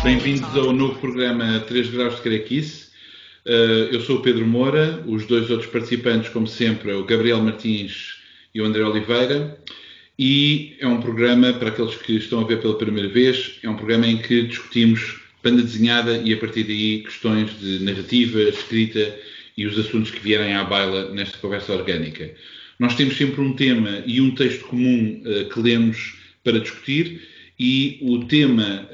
Bem-vindos ao novo programa 3 Graus de Caraquice. Eu sou o Pedro Moura, os dois outros participantes, como sempre, o Gabriel Martins e o André Oliveira. E é um programa, para aqueles que estão a ver pela primeira vez, é um programa em que discutimos banda desenhada e, a partir daí, questões de narrativa, escrita e os assuntos que vierem à baila nesta conversa orgânica. Nós temos sempre um tema e um texto comum que lemos para discutir. E o tema,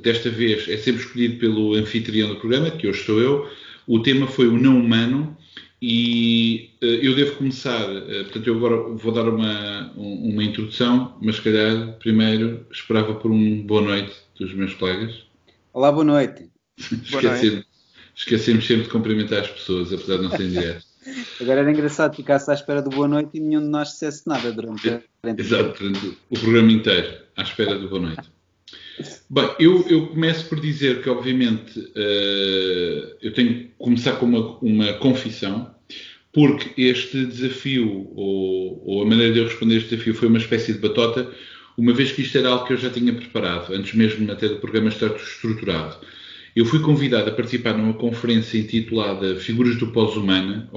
desta vez, é sempre escolhido pelo anfitrião do programa, que hoje sou eu. O tema foi o não humano e eu devo começar, portanto, eu agora vou dar uma introdução, mas se calhar primeiro esperava por uma boa noite dos meus colegas. Olá, boa noite. Esquecemos sempre de cumprimentar as pessoas, apesar de não serem diretos. Agora era engraçado ficar-se à espera do boa noite e nenhum de nós dissesse nada durante Exato, o programa inteiro, à espera do boa noite. Bem, eu começo por dizer que, obviamente, eu tenho que começar com uma confissão, porque este desafio, ou a maneira de eu responder a este desafio, foi uma espécie de batota, uma vez que isto era algo que eu já tinha preparado, antes mesmo até do programa estar estruturado. Eu fui convidado a participar numa conferência intitulada Figuras do Pós-Humano,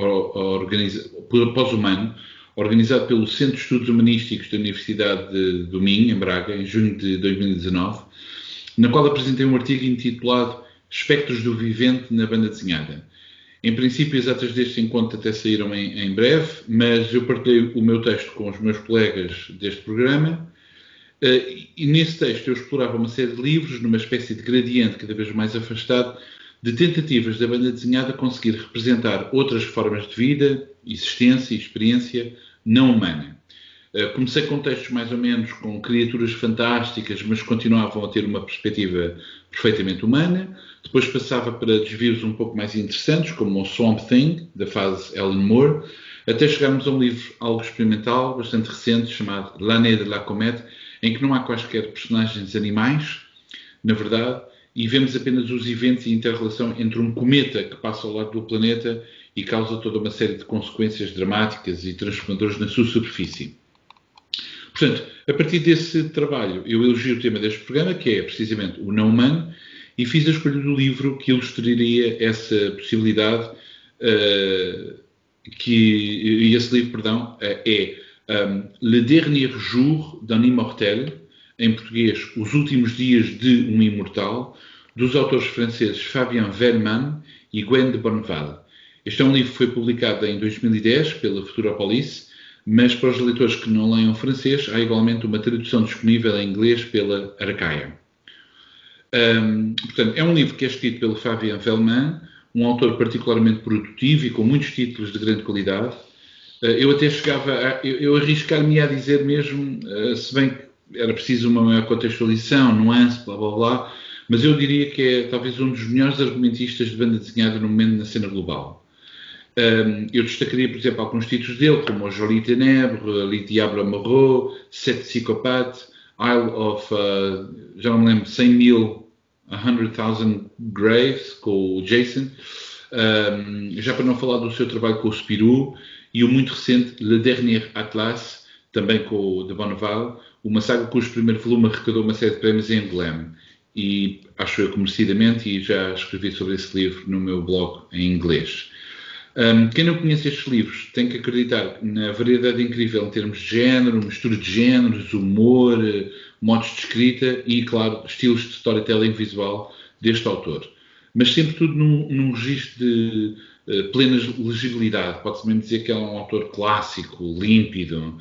organizado pelo Centro de Estudos Humanísticos da Universidade do Minho, em Braga, em junho de 2019, na qual apresentei um artigo intitulado Espectros do Vivente na Banda Desenhada. Em princípio, as atas deste encontro até saíram em breve, mas eu partilhei o meu texto com os meus colegas deste programa. E nesse texto eu explorava uma série de livros, numa espécie de gradiente cada vez mais afastado, de tentativas da banda desenhada conseguir representar outras formas de vida, existência e experiência não humana. Comecei com textos mais ou menos com criaturas fantásticas, mas continuavam a ter uma perspectiva perfeitamente humana. Depois passava para desvios um pouco mais interessantes, como o Swamp Thing, da fase Alan Moore, até chegarmos a um livro algo experimental, bastante recente, chamado L'année de la comète, em que não há quaisquer personagens animais, na verdade, e vemos apenas os eventos e inter-relação entre um cometa que passa ao lado do planeta e causa toda uma série de consequências dramáticas e transformadoras na sua superfície. Portanto, a partir desse trabalho, eu elogio o tema deste programa, que é precisamente o não humano, e fiz a escolha do livro que ilustraria essa possibilidade, e esse livro, é Le Dernier Jour d'un Immortel, em português, Os Últimos Dias de um Imortal, dos autores franceses Fabien Wellman e Gwen de Bonneval. Este é um livro que foi publicado em 2010 pela Futuropolis, mas para os leitores que não leiam francês, há igualmente uma tradução disponível em inglês pela Arcaia. Portanto, é um livro que é escrito pelo Fabien Wellman, um autor particularmente produtivo e com muitos títulos de grande qualidade. Eu até eu arriscar-me a dizer mesmo, se bem que era preciso uma maior contextualização, nuance, blá blá blá, mas eu diria que é talvez um dos melhores argumentistas de banda desenhada no momento na cena global. Eu destacaria, por exemplo, alguns títulos dele, como o Jolie Ténèbres, Les Diables Moreau, Sept Psychopathes, Isle of, já não me lembro, 100.000 Graves, com o Jason, já para não falar do seu trabalho com o Spirou, e o muito recente Le Dernier Atlas, também com o de Bonneval, uma saga cujo primeiro volume arrecadou uma série de prémios em Angoulême, e acho eu que merecidamente, e já escrevi sobre esse livro no meu blog em inglês. Quem não conhece estes livros tem que acreditar na variedade incrível em termos de género, mistura de géneros, humor, modos de escrita e, claro, estilos de storytelling visual deste autor. Mas sempre tudo num registro de plena legibilidade. Pode-se mesmo dizer que é um autor clássico, límpido,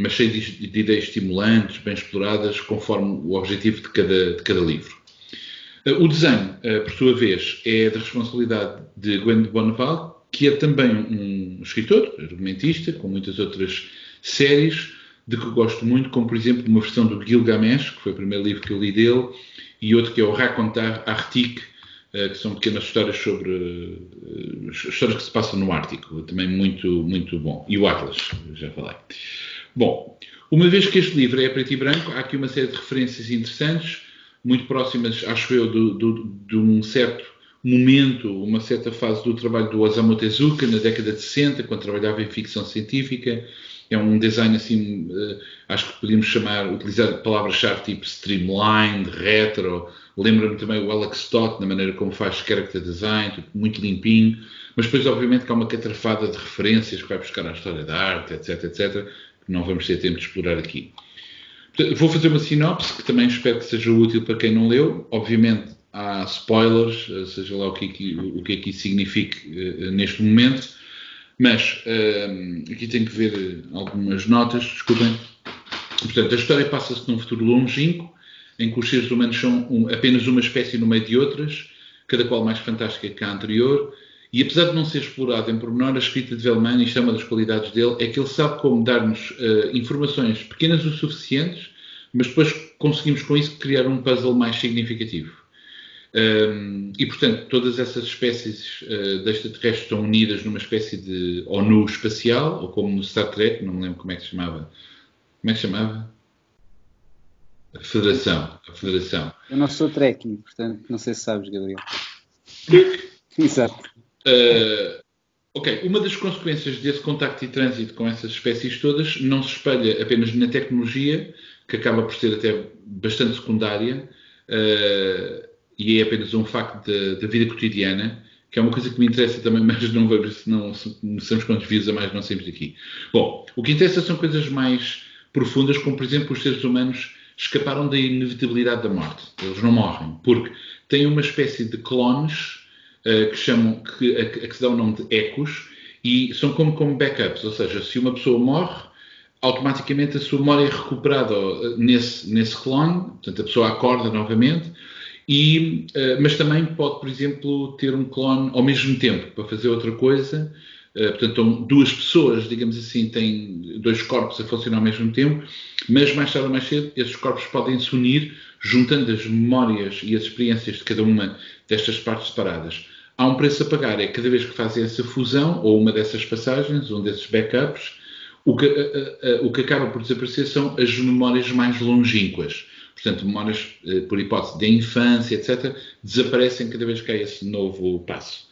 mas cheio de ideias estimulantes, bem exploradas, conforme o objetivo de cada livro. O desenho, por sua vez, é da responsabilidade de Gwen de Bonneval, que é também um escritor, argumentista, com muitas outras séries, de que eu gosto muito, como, por exemplo, uma versão do Gilgamesh, que foi o primeiro livro que eu li dele, e outro que é o Racontar Arctique, que são pequenas histórias sobre histórias que se passam no Ártico, também muito, muito bom. E o Atlas, já falei. Bom, uma vez que este livro é preto e branco, há aqui uma série de referências interessantes, muito próximas, acho eu, de um certo momento, uma certa fase do trabalho do Osamu Tezuka, na década de 60, quando trabalhava em ficção científica. É um design assim, acho que podíamos utilizar palavras-chave tipo streamlined, retro. Lembra-me também o Alex Stott, na maneira como faz character design, tipo, muito limpinho. Mas depois, obviamente, que há uma catrafada de referências que vai buscar à história da arte, etc, etc, que não vamos ter tempo de explorar aqui. Portanto, vou fazer uma sinopse, que também espero que seja útil para quem não leu. Obviamente, há spoilers, seja lá o que aqui signifique neste momento. Mas aqui tenho que ver algumas notas, desculpem. Portanto, a história passa-se num futuro longínquo, em que os seres humanos são apenas uma espécie no meio de outras, cada qual mais fantástica que a anterior, e apesar de não ser explorado em pormenor, a escrita de Vellman, isto é uma das qualidades dele, é que ele sabe como dar-nos informações pequenas o suficientes, mas depois conseguimos com isso criar um puzzle mais significativo. E, portanto, todas essas espécies de extraterrestres estão unidas numa espécie de ONU espacial, ou como no Star Trek, não me lembro como é que se chamava. Como é que se chamava? A Federação. Eu não sou trekkie, portanto, não sei se sabes, Gabriel. Exato. Ok, uma das consequências desse contacto e trânsito com essas espécies todas não se espelha apenas na tecnologia, que acaba por ser até bastante secundária, e é apenas um facto da vida cotidiana, que é uma coisa que me interessa também, mas não vamos, se começamos com desvios a mais, não saímos daqui. Bom, o que interessa são coisas mais profundas, como por exemplo os seres humanos escaparam da inevitabilidade da morte. Eles não morrem, porque têm uma espécie de clones que se dá o nome de ecos, e são como backups, ou seja, se uma pessoa morre, automaticamente a sua memória é recuperada nesse clone, portanto a pessoa acorda novamente, mas também pode, por exemplo, ter um clone ao mesmo tempo para fazer outra coisa. Portanto, duas pessoas, digamos assim, têm dois corpos a funcionar ao mesmo tempo, mas mais tarde ou mais cedo esses corpos podem se unir, juntando as memórias e as experiências de cada uma destas partes separadas. Há um preço a pagar, é cada vez que fazem essa fusão, ou uma dessas passagens, um desses backups, o que acaba por desaparecer são as memórias mais longínquas. Portanto, memórias, por hipótese, da infância, etc., desaparecem cada vez que há esse novo passo.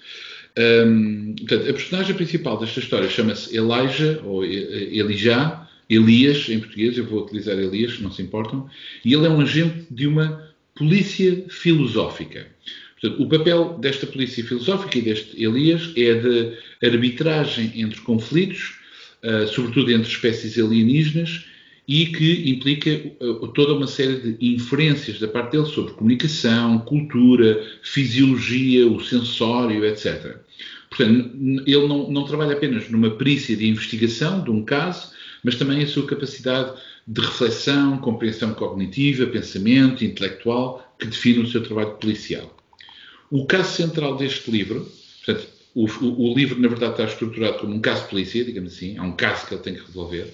Portanto, a personagem principal desta história chama-se Elijah, ou Elijah, Elias, em português, eu vou utilizar Elias, se não se importam, e ele é um agente de uma polícia filosófica. Portanto, o papel desta polícia filosófica e deste Elias é de arbitragem entre conflitos, sobretudo entre espécies alienígenas, e que implica toda uma série de inferências da parte dele sobre comunicação, cultura, fisiologia, o sensório, etc. Portanto, ele não trabalha apenas numa perícia de investigação de um caso, mas também a sua capacidade de reflexão, compreensão cognitiva, pensamento, intelectual, que define o seu trabalho policial. O caso central deste livro, portanto, o livro, na verdade, está estruturado como um caso de polícia, digamos assim, é um caso que ele tem que resolver,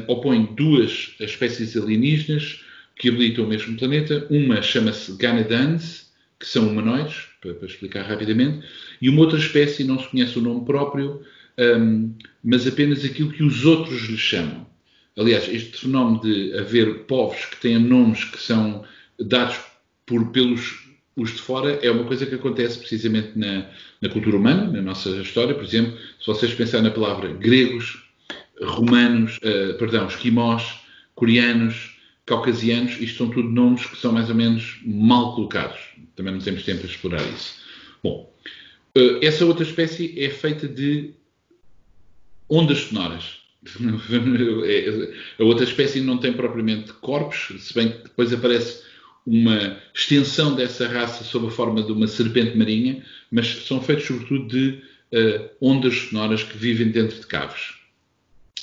opõe duas espécies alienígenas que habitam o mesmo planeta. Uma chama-se Ganadans, que são humanoides, para explicar rapidamente, e uma outra espécie, não se conhece o nome próprio, mas apenas aquilo que os outros lhe chamam. Aliás, este fenómeno de haver povos que têm nomes que são dados pelos os de fora é uma coisa que acontece precisamente na cultura humana, na nossa história. Por exemplo, se vocês pensarem na palavra gregos, romanos, esquimós, coreanos, caucasianos, isto são tudo nomes que são mais ou menos mal colocados. Também não temos tempo para explorar isso. Bom, essa outra espécie é feita de ondas sonoras. A outra espécie não tem propriamente corpos, se bem que depois aparece uma extensão dessa raça sob a forma de uma serpente marinha, mas são feitos sobretudo de ondas sonoras que vivem dentro de caves.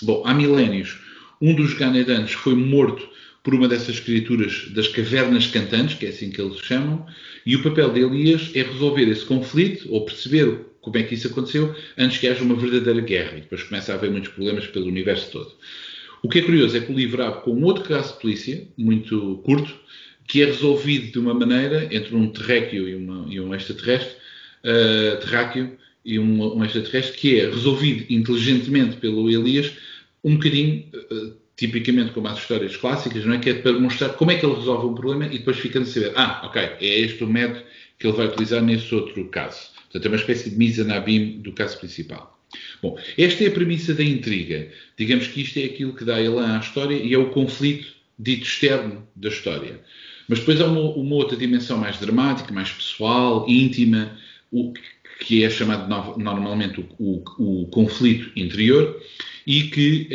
Bom, há milénios, um dos Ganadanos foi morto por uma dessas criaturas das cavernas cantantes, que é assim que eles chamam, e o papel de Elias é resolver esse conflito, ou perceber como é que isso aconteceu, antes que haja uma verdadeira guerra, e depois começa a haver muitos problemas pelo universo todo. O que é curioso é que o livro abre com um outro caso de polícia, muito curto, que é resolvido de uma maneira, entre um terráqueo e um extraterrestre, um extraterrestre, que é resolvido inteligentemente pelo Elias, um bocadinho, tipicamente como as histórias clássicas, não é? Que é para mostrar como é que ele resolve um problema e depois ficando a saber, ok, é este o método que ele vai utilizar nesse outro caso. Portanto, é uma espécie de Mizanabim do caso principal. Bom, esta é a premissa da intriga. Digamos que isto é aquilo que dá elan à história e é o conflito dito externo da história. Mas depois há uma outra dimensão mais dramática, mais pessoal, íntima, que é chamado normalmente o conflito interior, e que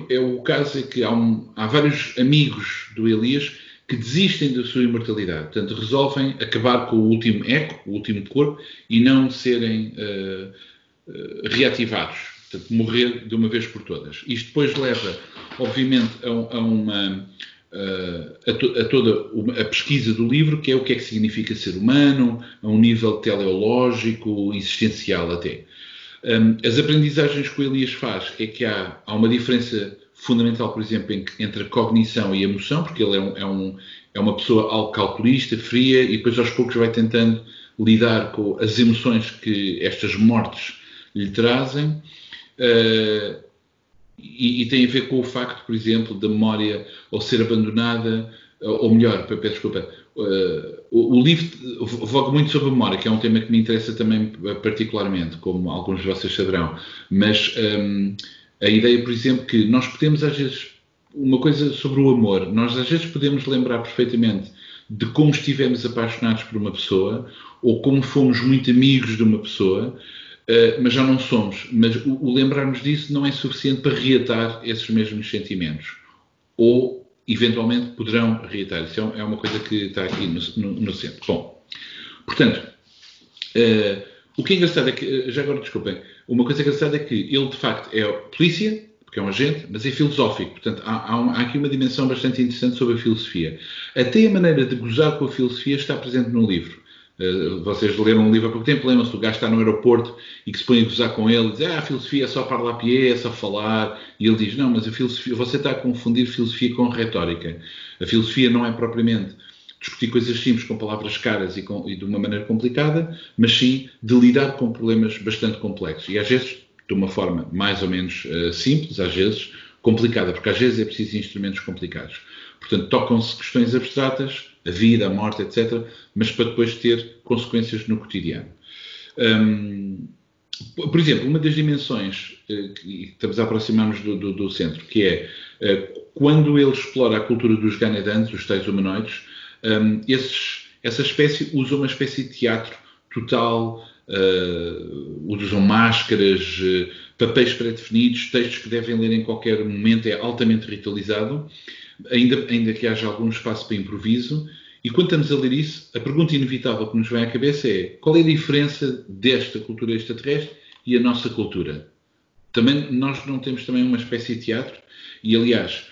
é o caso é que há vários amigos do Elias que desistem da sua imortalidade. Portanto, resolvem acabar com o último eco, o último corpo, e não serem reativados. Portanto, morrer de uma vez por todas. Isto depois leva, obviamente, a toda a pesquisa do livro, que é o que significa ser humano, a um nível teleológico, existencial até. As aprendizagens que o Elias faz é que há uma diferença fundamental, por exemplo, entre a cognição e a emoção, porque ele é uma pessoa algo calculista, fria, e depois aos poucos vai tentando lidar com as emoções que estas mortes lhe trazem. E tem a ver com o facto, por exemplo, da memória ao ser abandonada, ou melhor, peço desculpa, o livro voga muito sobre a memória, que é um tema que me interessa também particularmente, como alguns de vocês saberão, mas a ideia, por exemplo, que nós podemos às vezes, uma coisa sobre o amor, nós às vezes podemos lembrar perfeitamente de como estivemos apaixonados por uma pessoa, ou como fomos muito amigos de uma pessoa, mas já não somos. Mas o lembrarmos disso não é suficiente para reatar esses mesmos sentimentos. Ou, eventualmente, poderão reatar. Isso é uma coisa que está aqui no centro. Bom, portanto, o que é engraçado é que, já agora desculpem, uma coisa engraçada é que ele, de facto, é polícia, porque é um agente, mas é filosófico. Portanto, há aqui uma dimensão bastante interessante sobre a filosofia. Até a maneira de gozar com a filosofia está presente no livro. Vocês leram um livro há pouco tempo, lembram-se do gajo que está no aeroporto e que se põe a gozar com ele, diz, a filosofia é só parlar pied, é só falar, e ele diz, não, mas a filosofia, você está a confundir filosofia com retórica. A filosofia não é propriamente discutir coisas simples com palavras caras e de uma maneira complicada, mas sim de lidar com problemas bastante complexos. E às vezes, de uma forma mais ou menos simples, às vezes complicada, porque às vezes é preciso instrumentos complicados. Portanto, tocam-se questões abstratas, a vida, a morte, etc., mas para depois ter consequências no cotidiano. Por exemplo, uma das dimensões que estamos a aproximar-nos do centro, que é quando ele explora a cultura dos Ganedans, os tais humanoides, essa espécie usa uma espécie de teatro total, usam máscaras, papéis pré-definidos, textos que devem ler em qualquer momento, é altamente ritualizado, ainda que haja algum espaço para improviso. E quando estamos a ler isso, a pergunta inevitável que nos vem à cabeça é: qual é a diferença desta cultura extraterrestre e a nossa cultura? Também, nós não temos também uma espécie de teatro? E, aliás,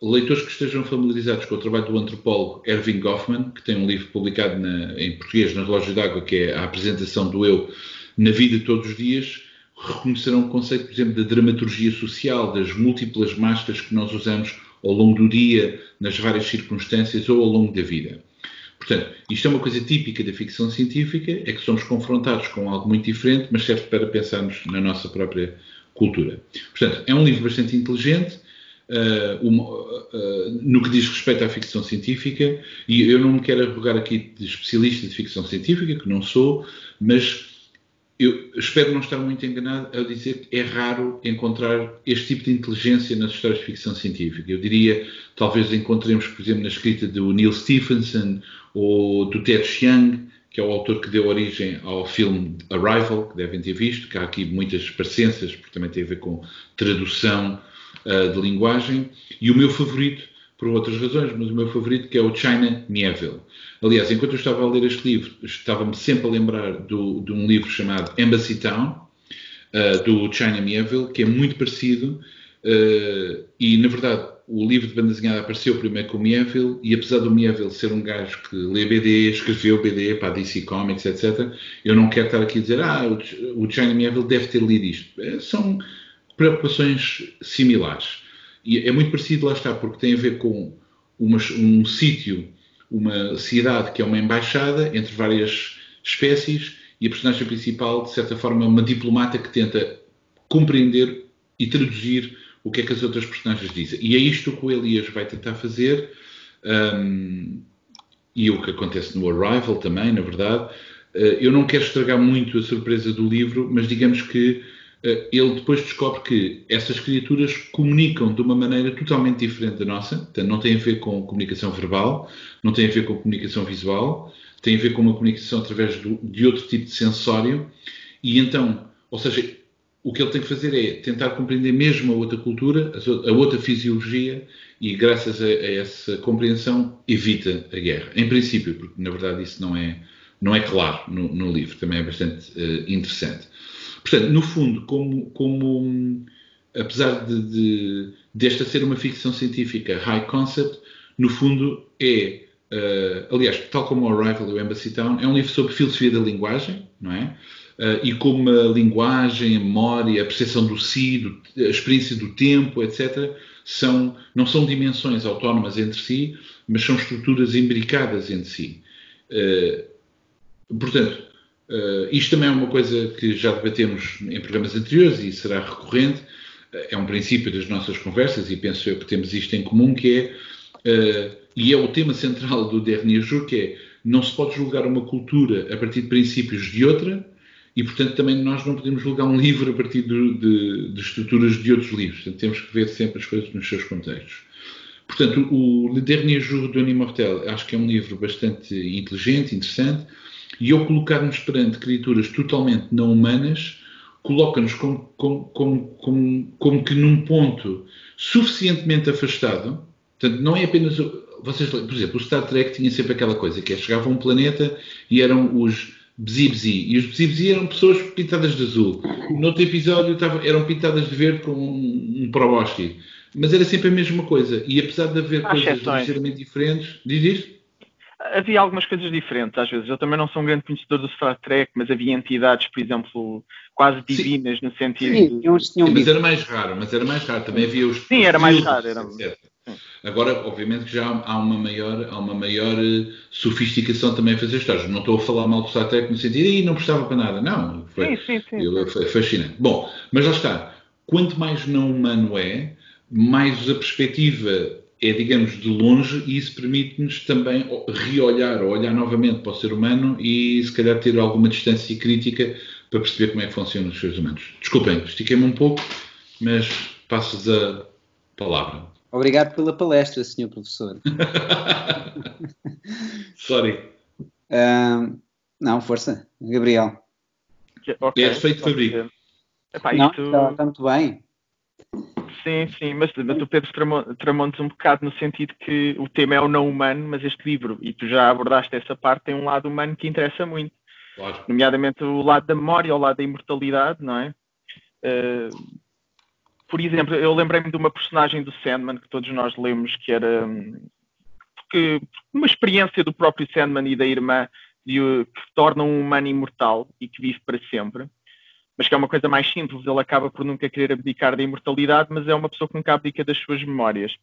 leitores que estejam familiarizados com o trabalho do antropólogo Erving Goffman, que tem um livro publicado em português nas lojas de água, que é a apresentação do eu na vida de todos os dias, reconhecerão o conceito, por exemplo, da dramaturgia social, das múltiplas máscaras que nós usamos ao longo do dia, nas várias circunstâncias ou ao longo da vida. Portanto, isto é uma coisa típica da ficção científica, é que somos confrontados com algo muito diferente, mas serve para pensarmos na nossa própria cultura. Portanto, é um livro bastante inteligente, no que diz respeito à ficção científica, e eu não me quero arrogar aqui de especialista de ficção científica, que não sou, mas eu espero não estar muito enganado ao dizer que é raro encontrar este tipo de inteligência nas histórias de ficção científica. Eu diria, talvez encontremos, por exemplo, na escrita do Neil Stephenson ou do Ted Chiang, que é o autor que deu origem ao filme Arrival, que devem ter visto, que há aqui muitas parecenças, porque também tem a ver com tradução de linguagem. E o meu favorito, por outras razões, mas o meu favorito, que é o China Miéville. Aliás, enquanto eu estava a ler este livro, estava-me sempre a lembrar de um livro chamado Embassy Town, do China Miéville, que é muito parecido, e, na verdade, o livro de banda desenhada apareceu primeiro com o Miéville, e apesar do Miéville ser um gajo que lê BD, escreveu BD para a DC Comics, etc., eu não quero estar aqui a dizer, o China Miéville deve ter lido isto. São preocupações similares. E é muito parecido, lá está, porque tem a ver com um sítio, uma cidade que é uma embaixada entre várias espécies, e a personagem principal, de certa forma, é uma diplomata que tenta compreender e traduzir o que é que as outras personagens dizem. E é isto que o Elias vai tentar fazer. e o que acontece no Arrival também, na verdade. Eu não quero estragar muito a surpresa do livro, mas digamos que ele depois descobre que essas criaturas comunicam de uma maneira totalmente diferente da nossa. Portanto, não tem a ver com comunicação verbal, não tem a ver com comunicação visual, tem a ver com uma comunicação através de outro tipo de sensório. E então, ou seja, o que ele tem que fazer é tentar compreender mesmo a outra cultura, a outra fisiologia, e graças a essa compreensão evita a guerra. Em princípio, porque na verdade isso não é claro no livro, também é bastante interessante. Portanto, no fundo, apesar desta ser uma ficção científica high concept, no fundo é, aliás, tal como o Arrival e o Embassy Town, é um livro sobre filosofia da linguagem, não é? E como a linguagem, a memória, a percepção do si, a experiência do tempo, etc., não são dimensões autónomas entre si, mas são estruturas imbricadas entre si. Portanto, isto também é uma coisa que já debatemos em programas anteriores e será recorrente. É um princípio das nossas conversas e penso eu que temos isto em comum, que é, e é o tema central do Dernier Jour, que é, não se pode julgar uma cultura a partir de princípios de outra, e portanto também nós não podemos julgar um livro a partir de estruturas de outros livros. Portanto, temos que ver sempre as coisas nos seus contextos. Portanto, o Le Dernier Jour de Denis Mortel acho que é um livro bastante inteligente, interessante, e ao colocar-nos perante criaturas totalmente não humanas, coloca-nos como que num ponto suficientemente afastado. Portanto, não é apenas... Vocês, por exemplo, o Star Trek tinha sempre aquela coisa, que é, chegava a um planeta e eram os Bzibzi, e os Bzibzi eram pessoas pintadas de azul. No outro episódio eram pintadas de verde com um proboscis. Mas era sempre a mesma coisa. E apesar de haver coisas ligeiramente diferentes... Diz isto? Havia algumas coisas diferentes, às vezes. Eu também não sou um grande conhecedor do Star Trek, mas havia entidades, por exemplo, quase divinas, no sentido... Sim, mas era mais raro. Também havia os... Sim, era mais raro. Agora, obviamente que já há uma maior sofisticação também a fazer histórias. Não estou a falar mal do Star Trek no sentido de não prestava para nada. Não, foi fascinante. Bom, mas lá está. Quanto mais não humano é, mais a perspectiva é, digamos, de longe, e isso permite-nos também reolhar ou olhar novamente para o ser humano e se calhar ter alguma distância crítica para perceber como é que funcionam os seres humanos. Desculpem, estiquei-me um pouco, mas passo-vos a palavra. Obrigado pela palestra, Sr. Professor. Sorry. Não, força. Gabriel. Okay, é defeito de fabrico. Não, está muito bem. Sim, mas o Pedro tramou-nos um bocado no sentido que o tema é o não humano, mas este livro, e tu já abordaste essa parte, tem um lado humano que interessa muito. Claro. Nomeadamente o lado da memória, o lado da imortalidade, não é? Por exemplo, eu lembrei-me de uma personagem do Sandman que todos nós lemos, que era uma experiência do próprio Sandman e da irmã que torna um humano imortal e que vive para sempre, mas que é uma coisa mais simples. Ele acaba por nunca querer abdicar da imortalidade, mas é uma pessoa que nunca abdica das suas memórias.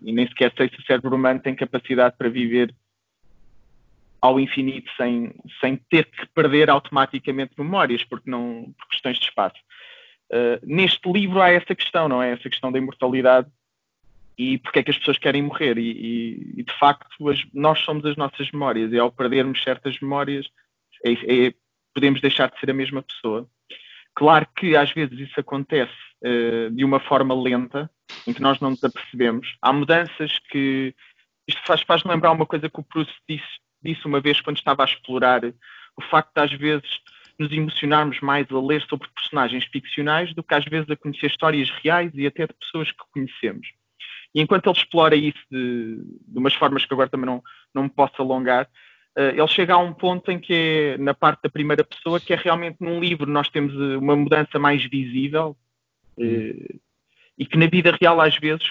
E nem sequer sei se o cérebro humano tem capacidade para viver ao infinito sem ter que perder automaticamente memórias, por questões de espaço. Neste livro há essa questão, não é? Essa questão da imortalidade e porque é que as pessoas querem morrer. E de facto, nós somos as nossas memórias, e ao perdermos certas memórias, podemos deixar de ser a mesma pessoa. Claro que às vezes isso acontece de uma forma lenta, em que nós não nos apercebemos. Há mudanças que... Isto faz-me lembrar uma coisa que o Proust disse uma vez quando estava a explorar o facto de às vezes nos emocionarmos mais a ler sobre personagens ficcionais do que às vezes a conhecer histórias reais e até de pessoas que conhecemos. E enquanto ele explora isso de umas formas que agora também não me posso alongar, ele chega a um ponto em que é na parte da primeira pessoa, que é realmente num livro nós temos uma mudança mais visível e que na vida real às vezes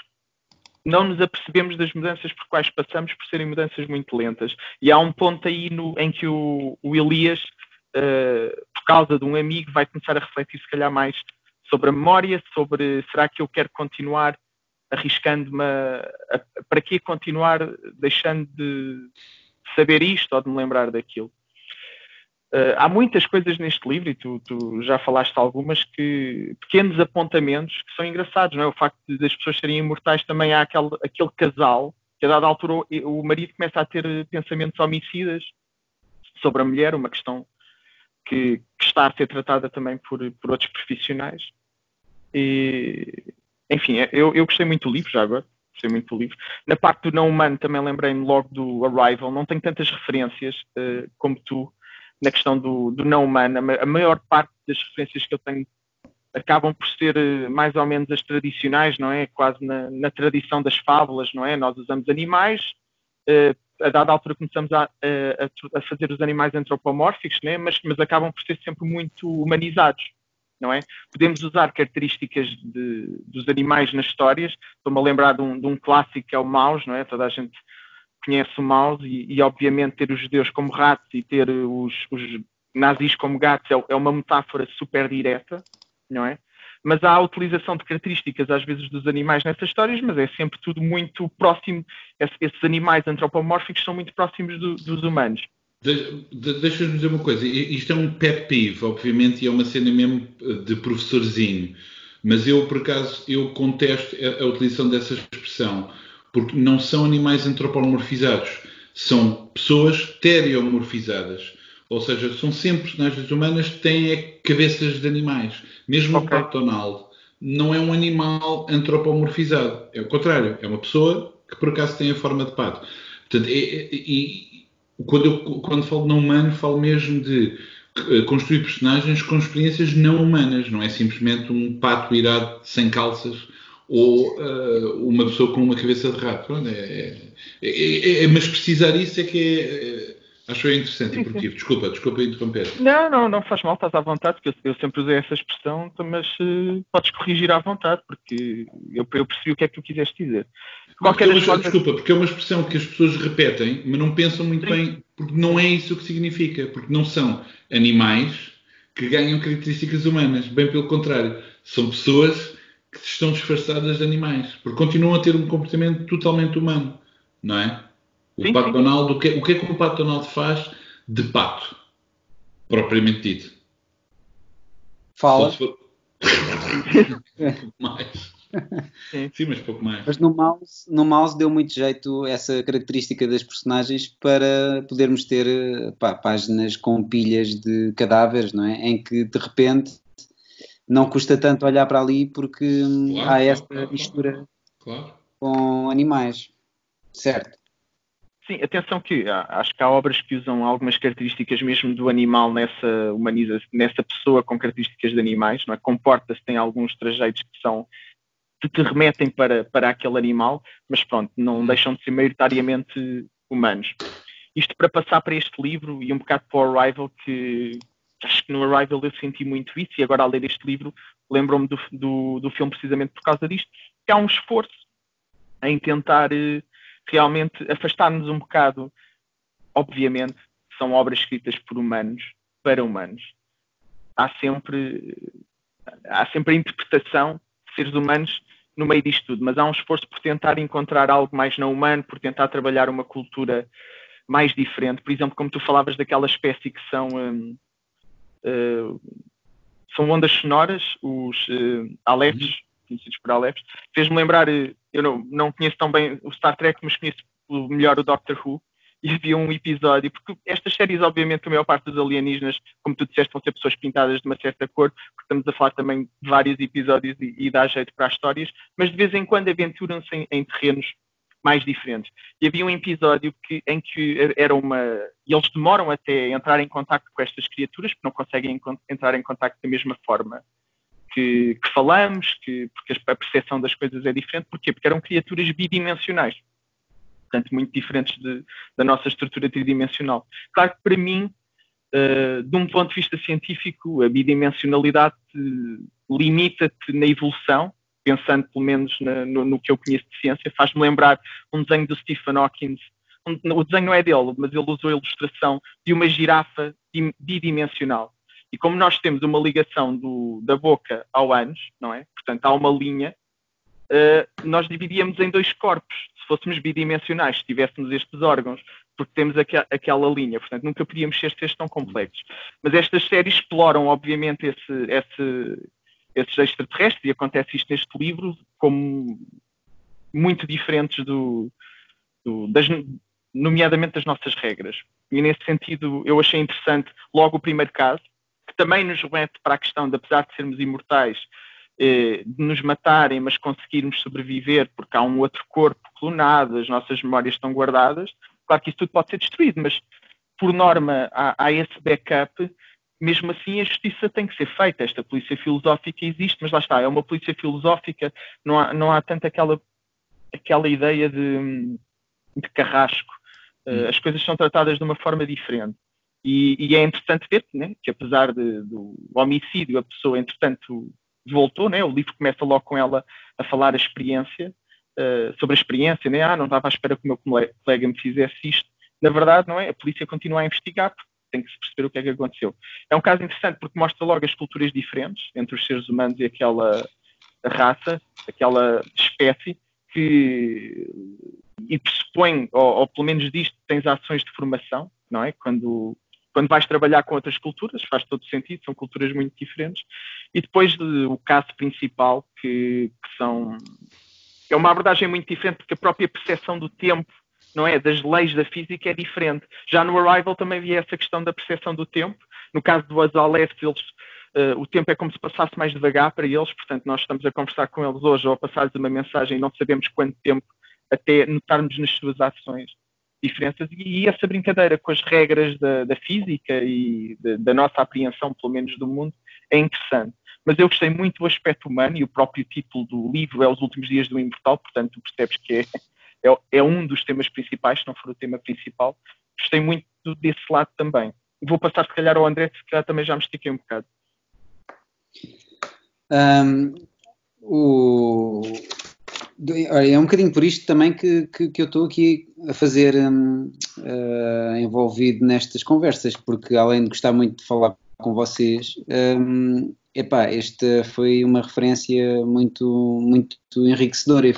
não nos apercebemos das mudanças por quais passamos por serem mudanças muito lentas. E há um ponto aí em que o Elias, por causa de um amigo, vai começar a refletir se calhar mais sobre a memória, sobre será que eu quero continuar arriscando-me para que continuar deixando de saber isto ou de me lembrar daquilo. Há muitas coisas neste livro, e tu já falaste algumas, pequenos apontamentos que são engraçados, não é? O facto das pessoas serem imortais, também há aquele casal que a dada altura o marido começa a ter pensamentos homicidas sobre a mulher, uma questão que está a ser tratada também por outros profissionais. E, enfim, eu gostei muito do livro, já agora. Gostei muito do livro. Na parte do não humano também lembrei-me logo do Arrival. Não tenho tantas referências como tu na questão do não humano. A maior parte das referências que eu tenho acabam por ser mais ou menos as tradicionais, não é? Quase na tradição das fábulas, não é? Nós usamos animais, a dada altura começamos a fazer os animais antropomórficos, né? mas acabam por ser sempre muito humanizados, não é? Podemos usar características dos animais nas histórias. Estou-me a lembrar de um clássico que é o mouse, não é? Toda a gente conhece o mouse e obviamente ter os judeus como ratos e ter os nazis como gatos é uma metáfora super direta, não é? Mas há a utilização de características às vezes dos animais nessas histórias, mas é sempre tudo muito próximo. Esses animais antropomórficos são muito próximos dos humanos. Deixa-me dizer uma coisa, isto é um pet peeve, obviamente, e é uma cena mesmo de professorzinho, mas eu, por acaso, eu contesto a utilização dessa expressão, porque não são animais antropomorfizados, são pessoas stereomorfizadas, ou seja, são sempre personagens humanas que têm cabeças de animais. Mesmo o Pato Donald não é um animal antropomorfizado, é o contrário, é uma pessoa que por acaso tem a forma de pato. Portanto, quando falo de não humano, falo mesmo de construir personagens com experiências não humanas, não é simplesmente um pato irado sem calças ou uma pessoa com uma cabeça de rato. Mas precisar isso é que acho interessante e produtivo. Desculpa interromper. Não faz mal, estás à vontade, porque eu sempre usei essa expressão, mas podes corrigir à vontade, porque eu percebi o que é que tu quiseste dizer. Desculpa, porque é uma expressão que as pessoas repetem, mas não pensam muito bem, porque não é isso que significa, porque não são animais que ganham características humanas, bem pelo contrário, são pessoas que estão disfarçadas de animais, porque continuam a ter um comportamento totalmente humano, não é? O Pato Donald, o que é que o Pato Donald faz de pato, propriamente dito? Fala. Mais. Sim, mas pouco mais. Mas no mouse deu muito jeito essa característica das personagens para podermos ter páginas com pilhas de cadáveres, não é? Em que de repente não custa tanto olhar para ali porque há essa mistura com animais, certo? Sim, atenção que acho que há obras que usam algumas características mesmo do animal nessa pessoa com características de animais, não é? Comporta-se, tem alguns trajeitos que te remetem para aquele animal, mas pronto, não deixam de ser maioritariamente humanos. Isto para passar para este livro e um bocado para o Arrival, que acho que no Arrival eu senti muito isso, e agora a ler este livro lembro-me do filme precisamente por causa disto, que há um esforço em tentar realmente afastar-nos um bocado. Obviamente são obras escritas por humanos para humanos. Há sempre a interpretação de seres humanos no meio disto tudo, mas há um esforço por tentar encontrar algo mais não humano, por tentar trabalhar uma cultura mais diferente. Por exemplo, como tu falavas daquela espécie que são ondas sonoras, os Alephs, conhecidos por Alephs, fez-me lembrar, eu não conheço tão bem o Star Trek, mas conheço melhor o Doctor Who, e havia um episódio, porque estas séries, obviamente, a maior parte dos alienígenas, como tu disseste, vão ser pessoas pintadas de uma certa cor, porque estamos a falar também de vários episódios e dá jeito para as histórias, mas de vez em quando aventuram-se em terrenos mais diferentes. E havia um episódio em que e eles demoram até entrar em contacto com estas criaturas, porque não conseguem entrar em contacto da mesma forma que falamos, porque a percepção das coisas é diferente. Porquê? Porque eram criaturas bidimensionais. Portanto, muito diferentes da nossa estrutura tridimensional. Claro que para mim, de um ponto de vista científico, a bidimensionalidade limita-te na evolução, pensando pelo menos no que eu conheço de ciência. Faz-me lembrar um desenho do Stephen Hawking. O desenho não é dele, mas ele usou a ilustração de uma girafa bidimensional. E como nós temos uma ligação da boca ao ânus, não é? Portanto, há uma linha, nós dividíamos em dois corpos. Se fôssemos bidimensionais, se tivéssemos estes órgãos, porque temos aquela linha. Portanto, nunca podíamos ser seres tão complexos. Mas estas séries exploram, obviamente, esses extraterrestres, e acontece isto neste livro, como muito diferentes nomeadamente das nossas regras. E nesse sentido eu achei interessante logo o primeiro caso, que também nos remete para a questão de, apesar de sermos imortais, de nos matarem, mas conseguirmos sobreviver porque há um outro corpo clonado, as nossas memórias estão guardadas. Claro que isso tudo pode ser destruído, mas por norma há esse backup. Mesmo assim a justiça tem que ser feita. Esta polícia filosófica existe, mas lá está, é uma polícia filosófica, não há tanto aquela ideia de carrasco. As coisas são tratadas de uma forma diferente. E é interessante ver, né, que apesar do homicídio, a pessoa, entretanto, voltou, né, o livro começa logo com ela a falar a experiência, sobre a experiência, né, não estava à espera que o meu colega me fizesse isto. Na verdade, não é? A polícia continua a investigar, porque tem que se perceber o que é que aconteceu. É um caso interessante porque mostra logo as culturas diferentes entre os seres humanos e aquela raça, aquela espécie, e pressupõe, ou pelo menos diz que tens ações de formação, não é? Quando vais trabalhar com outras culturas, faz todo sentido, são culturas muito diferentes. E depois o caso principal, que é uma abordagem muito diferente, porque a própria percepção do tempo, não é? Das leis da física é diferente. Já no Arrival também havia essa questão da percepção do tempo. No caso do Azaleth, o tempo é como se passasse mais devagar para eles, portanto nós estamos a conversar com eles hoje ou a passar-lhes uma mensagem e não sabemos quanto tempo até notarmos nas suas ações diferenças. E essa brincadeira com as regras da física e da nossa apreensão, pelo menos, do mundo, é interessante. Mas eu gostei muito do aspecto humano, e o próprio título do livro é Os Últimos Dias do Imortal, portanto tu percebes que é um dos temas principais, se não for o tema principal. Gostei muito desse lado também. Vou passar, se calhar, ao André, se calhar também já me estiquei um bocado. É um bocadinho por isto também que eu estou aqui a fazer envolvido nestas conversas, porque além de gostar muito de falar com vocês, esta foi uma referência muito, muito enriquecedora, e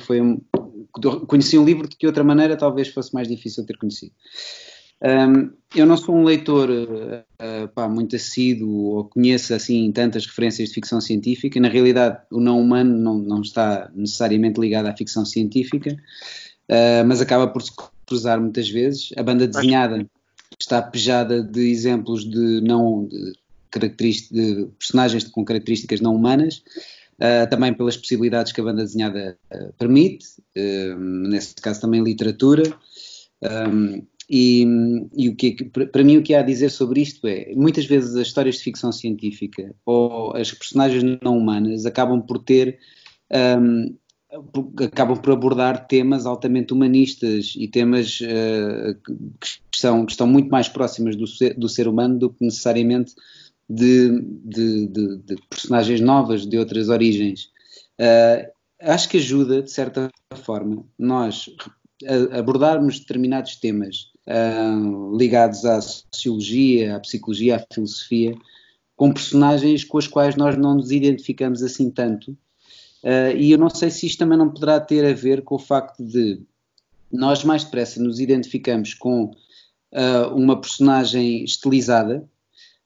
conheci um livro de que de outra maneira talvez fosse mais difícil ter conhecido. Eu não sou um leitor muito assíduo ou conheço assim tantas referências de ficção científica. Na realidade, o não humano não está necessariamente ligado à ficção científica, mas acaba por se cruzar muitas vezes. A banda desenhada está pejada de exemplos de personagens com características não humanas, também pelas possibilidades que a banda desenhada permite, nesse caso também literatura. E para mim o que há a dizer sobre isto é, muitas vezes as histórias de ficção científica ou as personagens não humanas acabam por abordar temas altamente humanistas e temas que estão muito mais próximas do ser humano do que necessariamente de personagens novas de outras origens. Acho que ajuda, de certa forma, nós abordarmos determinados temas ligados à sociologia, à psicologia, à filosofia, com personagens com as quais nós não nos identificamos assim tanto, e eu não sei se isto também não poderá ter a ver com o facto de nós mais depressa nos identificamos com uma personagem estilizada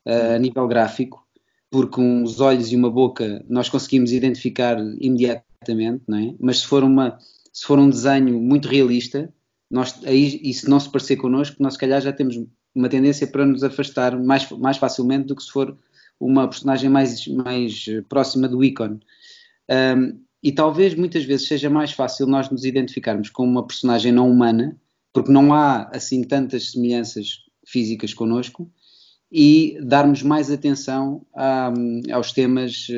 a nível gráfico, porque com os olhos e uma boca nós conseguimos identificar imediatamente, não é? Mas se for um desenho muito realista, e se não se parecer connosco, nós se calhar já temos uma tendência para nos afastar mais facilmente do que se for uma personagem mais próxima do ícone. E talvez muitas vezes seja mais fácil nós nos identificarmos com uma personagem não humana, porque não há assim tantas semelhanças físicas connosco, e darmos mais atenção aos temas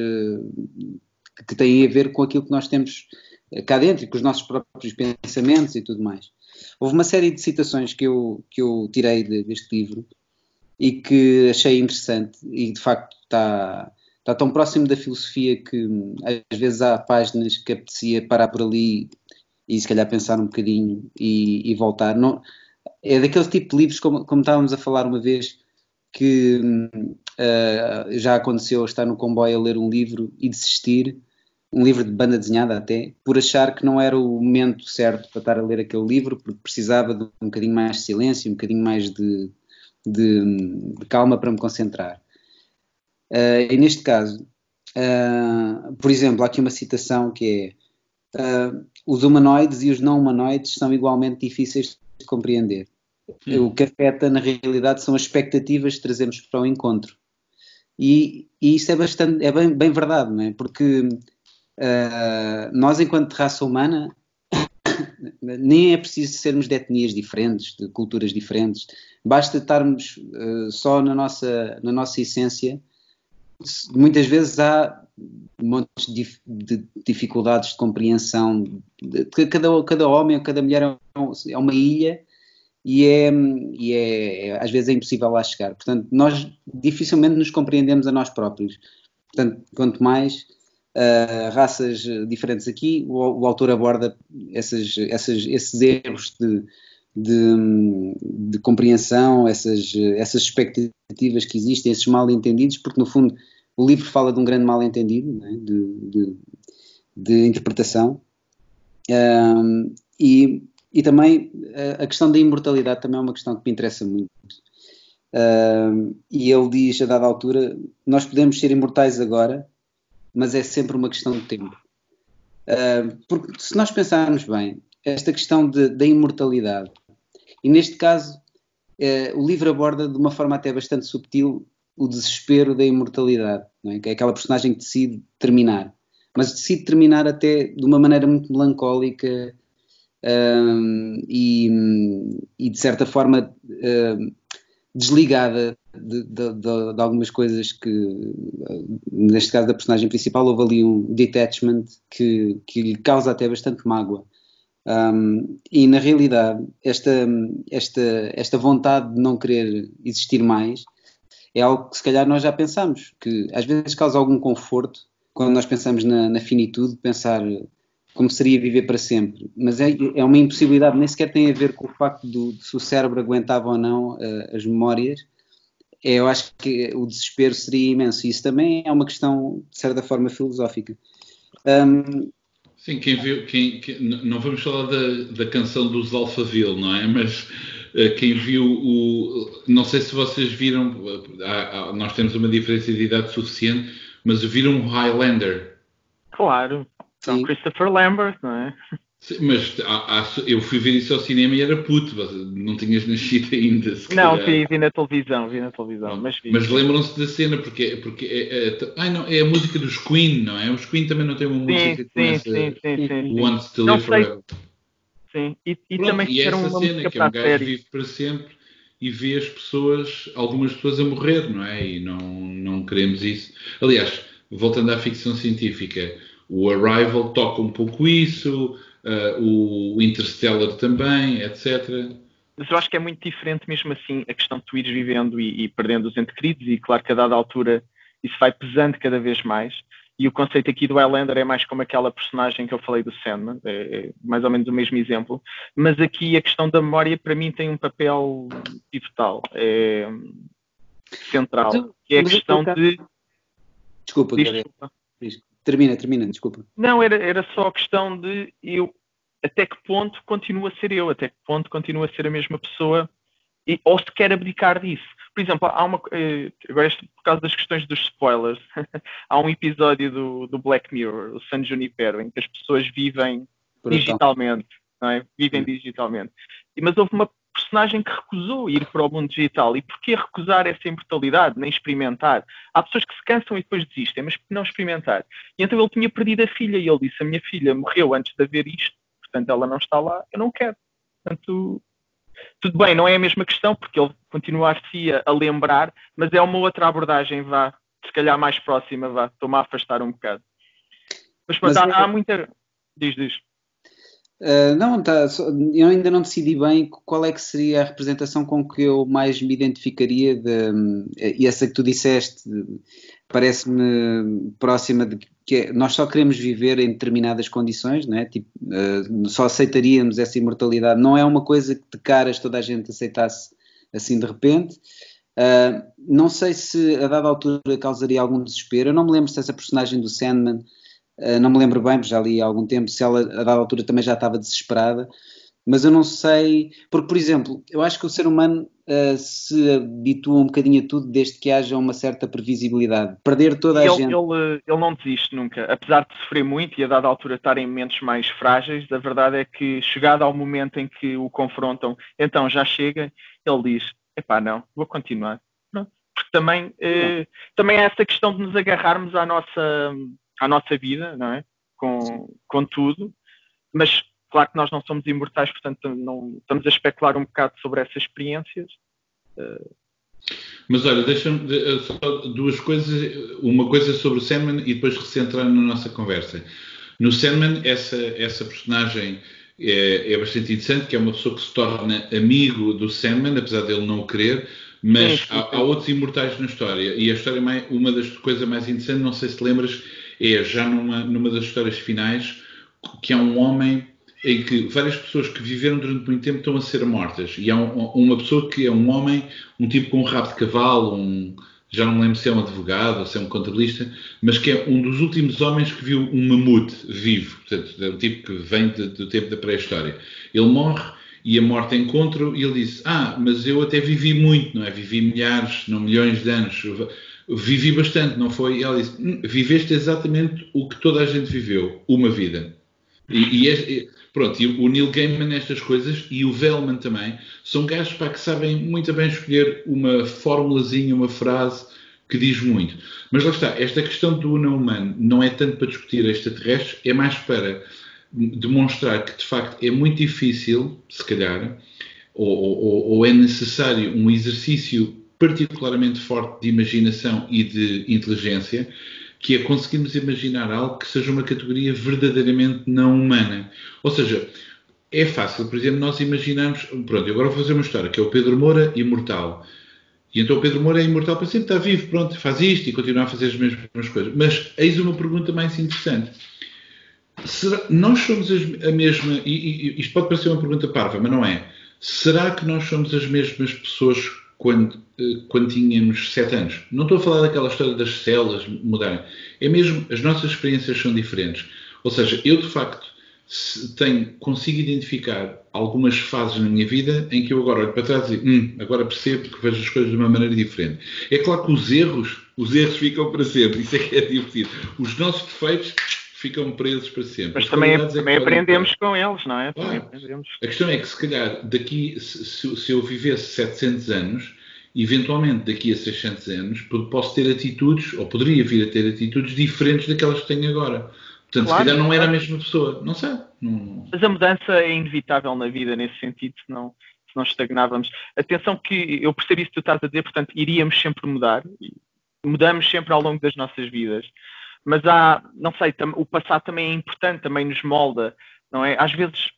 que têm a ver com aquilo que nós temos cá dentro, e com os nossos próprios pensamentos e tudo mais. Houve uma série de citações que eu tirei deste livro e que achei interessante, e de facto está tão próximo da filosofia que às vezes há páginas que apetecia parar por ali e se calhar pensar um bocadinho e voltar. Não, é daquele tipo de livros, como estávamos a falar uma vez, que já aconteceu estar no comboio a ler um livro e desistir, um livro de banda desenhada até, por achar que não era o momento certo para estar a ler aquele livro, porque precisava de um bocadinho mais de silêncio, um bocadinho mais de calma para me concentrar. E neste caso, por exemplo, há aqui uma citação que é: os humanoides e os não humanoides são igualmente difíceis de compreender. O que afeta, na realidade, são as expectativas que trazemos para o encontro. E isso é bem verdade, não é? Porque nós, enquanto raça humana, nem é preciso sermos de etnias diferentes, de culturas diferentes. Basta estarmos só na nossa essência. Muitas vezes há montes de dificuldades de compreensão. Cada homem ou cada mulher é uma ilha e às vezes é impossível lá chegar. Portanto, nós dificilmente nos compreendemos a nós próprios. Portanto, quanto mais raças diferentes aqui, o autor aborda esses erros de compreensão, essas expectativas que existem, esses mal-entendidos, porque no fundo o livro fala de um grande mal-entendido, né, de interpretação, e também a questão da imortalidade também é uma questão que me interessa muito. E ele diz, a dada altura, nós podemos ser imortais agora, mas é sempre uma questão de tempo. Porque se nós pensarmos bem, esta questão da imortalidade, e neste caso o livro aborda de uma forma até bastante subtil o desespero da imortalidade, não é? Que é aquela personagem que decide terminar, mas decide terminar até de uma maneira muito melancólica e de certa forma desligada de algumas coisas que, neste caso da personagem principal, houve ali um detachment que lhe causa até bastante mágoa. E na realidade esta vontade de não querer existir mais é algo que se calhar nós já pensamos, que às vezes causa algum conforto quando nós pensamos na finitude, pensar como seria viver para sempre, mas é uma impossibilidade, nem sequer tem a ver com o facto de se o cérebro aguentava ou não as memórias. Eu acho que o desespero seria imenso, e isso também é uma questão de certa forma filosófica. Sim, quem viu, não vamos falar da canção dos Alphaville, não é? Mas quem viu não sei se vocês viram, nós temos uma diferença de idade suficiente, mas viram o Highlander? Claro, são Christopher Lambert, não é? Sim, mas eu fui ver isso ao cinema e era puto, não tinhas nascido ainda. Não, vi na televisão, mas lembram-se da cena, porque não, é a música dos Queen, não é? Os Queen também não têm uma música com essa Wants to Live Forever. Sim, e pronto, também e essa cena, que é um gajo vive para sempre e vê algumas pessoas a morrer, não é? E não queremos isso. Aliás, voltando à ficção científica, o Arrival toca um pouco isso, o Interstellar também, etc. Mas eu acho que é muito diferente mesmo assim a questão de tu ires vivendo e perdendo os entes queridos, e claro que a dada altura isso vai pesando cada vez mais. E o conceito aqui do Highlander é mais como aquela personagem que eu falei do Sandman, é mais ou menos o mesmo exemplo, mas aqui a questão da memória para mim tem um papel pivotal, central, que é a questão de... Desculpa, termina, desculpa. Não, era só a questão de eu, até que ponto continuo a ser eu, até que ponto continuo a ser a mesma pessoa, ou se quer abdicar disso. Por exemplo, agora por causa das questões dos spoilers, há um episódio do Black Mirror, o San Junipero, em que as pessoas vivem digitalmente, não é? Vivem digitalmente. Mas houve uma personagem que recusou ir para o mundo digital. E porquê recusar essa imortalidade, nem experimentar? Há pessoas que se cansam e depois desistem, mas porquê não experimentar? E então ele tinha perdido a filha e ele disse, a minha filha morreu antes de haver isto, portanto ela não está lá, eu não quero. Portanto, tudo bem, não é a mesma questão, porque ele continua-se a lembrar, mas é uma outra abordagem, se calhar mais próxima, estou-me a afastar um bocado. Mas há muita... Diz. Eu ainda não decidi bem qual é que seria a representação com que eu mais me identificaria, e essa que tu disseste parece-me próxima de que nós só queremos viver em determinadas condições, não é? Tipo, só aceitaríamos essa imortalidade, não é uma coisa que de caras toda a gente aceitasse assim de repente. Não sei se a dada altura causaria algum desespero. Eu não me lembro se essa personagem do Sandman, não me lembro bem, porque já li há algum tempo, se ela a dada altura também já estava desesperada, Mas eu não sei, porque, por exemplo, eu acho que o ser humano se habitua um bocadinho a tudo desde que haja uma certa previsibilidade. Perder toda a gente. Ele não desiste nunca, apesar de sofrer muito e a dada altura estar em momentos mais frágeis, a verdade é que chegado ao momento em que o confrontam, então já chega, ele diz, epá, não, vou continuar. Pronto. Porque também é essa questão de nos agarrarmos à nossa vida, não é? Com tudo, mas claro que nós não somos imortais, portanto não estamos a especular um bocado sobre essas experiências. Mas olha, deixa-me só duas coisas, uma coisa sobre o Sandman e depois recentrar na nossa conversa. No Sandman, essa personagem é bastante interessante, que é uma pessoa que se torna amigo do Sandman, apesar dele não o querer, mas há outros imortais na história, e a história uma das coisas mais interessantes, não sei se te lembras, é já numa das histórias finais, que há um homem em que várias pessoas que viveram durante muito tempo estão a ser mortas. E há uma pessoa que é um homem, um tipo com um rabo de cavalo, já não me lembro se é um advogado ou se é um contabilista, mas que é um dos últimos homens que viu um mamute vivo. Portanto, é um tipo que vem do tempo da pré-história. Ele morre e a morte encontra-o e ele disse, mas eu até vivi muito, não é? Vivi milhares, não milhões de anos. Vivi bastante, não foi? E ela disse, viveste exatamente o que toda a gente viveu, uma vida. Pronto, e o Neil Gaiman nestas coisas, e o Velman também, são gajos que sabem muito bem escolher uma formulazinha, uma frase que diz muito. Mas lá está, esta questão do não humano não é tanto para discutir extraterrestres, é mais para demonstrar que de facto é muito difícil, se calhar, ou é necessário um exercício particularmente forte de imaginação e de inteligência, que é conseguirmos imaginar algo que seja uma categoria verdadeiramente não humana. Ou seja, é fácil, por exemplo, nós imaginarmos, pronto, agora vou fazer uma história, que é o Pedro Moura imortal. E então o Pedro Moura é imortal para sempre, está vivo, pronto, faz isto e continua a fazer as mesmas coisas. Mas eis uma pergunta mais interessante. Nós somos a mesma, e isto pode parecer uma pergunta parva, mas não é. Será que nós somos as mesmas pessoas quando tínhamos 7 anos? Não estou a falar daquela história das células mudarem. É mesmo, as nossas experiências são diferentes. Ou seja, eu de facto consigo identificar algumas fases na minha vida em que eu agora olho para trás e digo, agora percebo que vejo as coisas de uma maneira diferente. É claro que os erros ficam para sempre. Isso é que é divertido. Os nossos defeitos ficam presos para sempre. Mas também aprendemos com eles, não é? Claro. A questão é que se calhar daqui, se eu vivesse 700 anos, eventualmente daqui a 600 anos, posso ter atitudes, ou poderia vir a ter atitudes diferentes daquelas que tenho agora. Portanto, claro, se calhar não era a mesma pessoa. Não sei. Não. Mas a mudança é inevitável na vida nesse sentido, se não estagnávamos. Atenção que eu percebi isso que tu estás a dizer, portanto, iríamos sempre mudar. Mudamos sempre ao longo das nossas vidas. Mas não sei, o passado também é importante, também nos molda, não é? Às vezes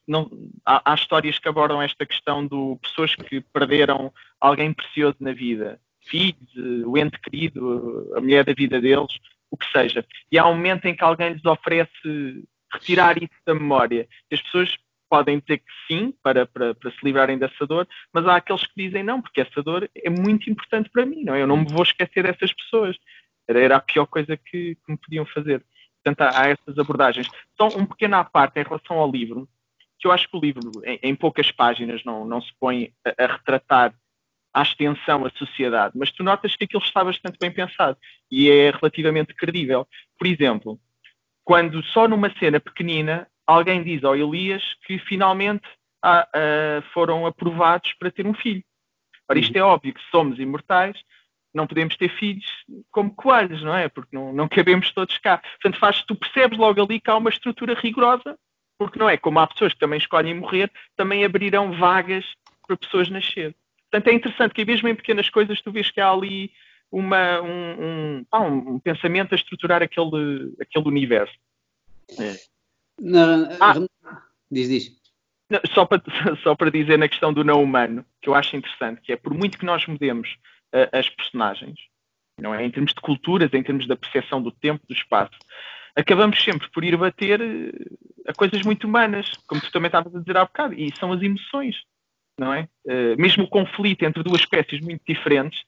há histórias que abordam esta questão de pessoas que perderam alguém precioso na vida, filhos, o ente querido, a mulher da vida deles, o que seja. E há um momento em que alguém lhes oferece retirar isso da memória. E as pessoas podem dizer que sim, para se livrarem dessa dor, mas há aqueles que dizem não, porque essa dor é muito importante para mim, não é? Eu não me vou esquecer dessas pessoas. Era a pior coisa que me podiam fazer. Portanto, há essas abordagens. Só um pequeno à parte em relação ao livro, que eu acho que o livro, em poucas páginas, não se põe a retratar à extensão a sociedade, mas tu notas que aquilo está bastante bem pensado e é relativamente credível. Por exemplo, quando só numa cena pequenina alguém diz ao Elias que finalmente foram aprovados para ter um filho. Ora, isto é óbvio que somos imortais, não podemos ter filhos como coelhos, não é? Porque não cabemos todos cá. Portanto, tu percebes logo ali que há uma estrutura rigorosa, porque não é? Como há pessoas que também escolhem morrer, também abrirão vagas para pessoas nascer. Portanto, é interessante que mesmo em pequenas coisas tu vês que há ali um pensamento a estruturar aquele universo. Diz. Não, só para dizer na questão do não humano, que eu acho interessante, que é por muito que nós mudemos as personagens, não é? Em termos de culturas, em termos da percepção do tempo, do espaço, acabamos sempre por ir bater a coisas muito humanas, como tu também estavas a dizer há bocado, e são as emoções, não é? Mesmo o conflito entre duas espécies muito diferentes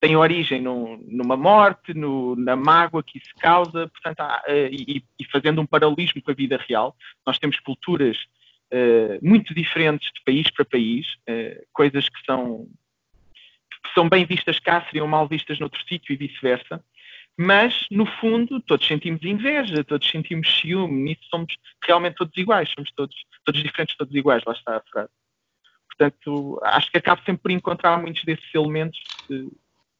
tem origem numa morte, na mágoa que isso causa, portanto, e fazendo um paralelismo com a vida real, nós temos culturas muito diferentes de país para país, coisas que são bem vistas cá, seriam mal vistas noutro sítio e vice-versa. Mas, no fundo, todos sentimos inveja, todos sentimos ciúme, nisso somos realmente todos iguais, somos todos diferentes, todos iguais, lá está a frase. Portanto, acho que acabo sempre por encontrar muitos desses elementos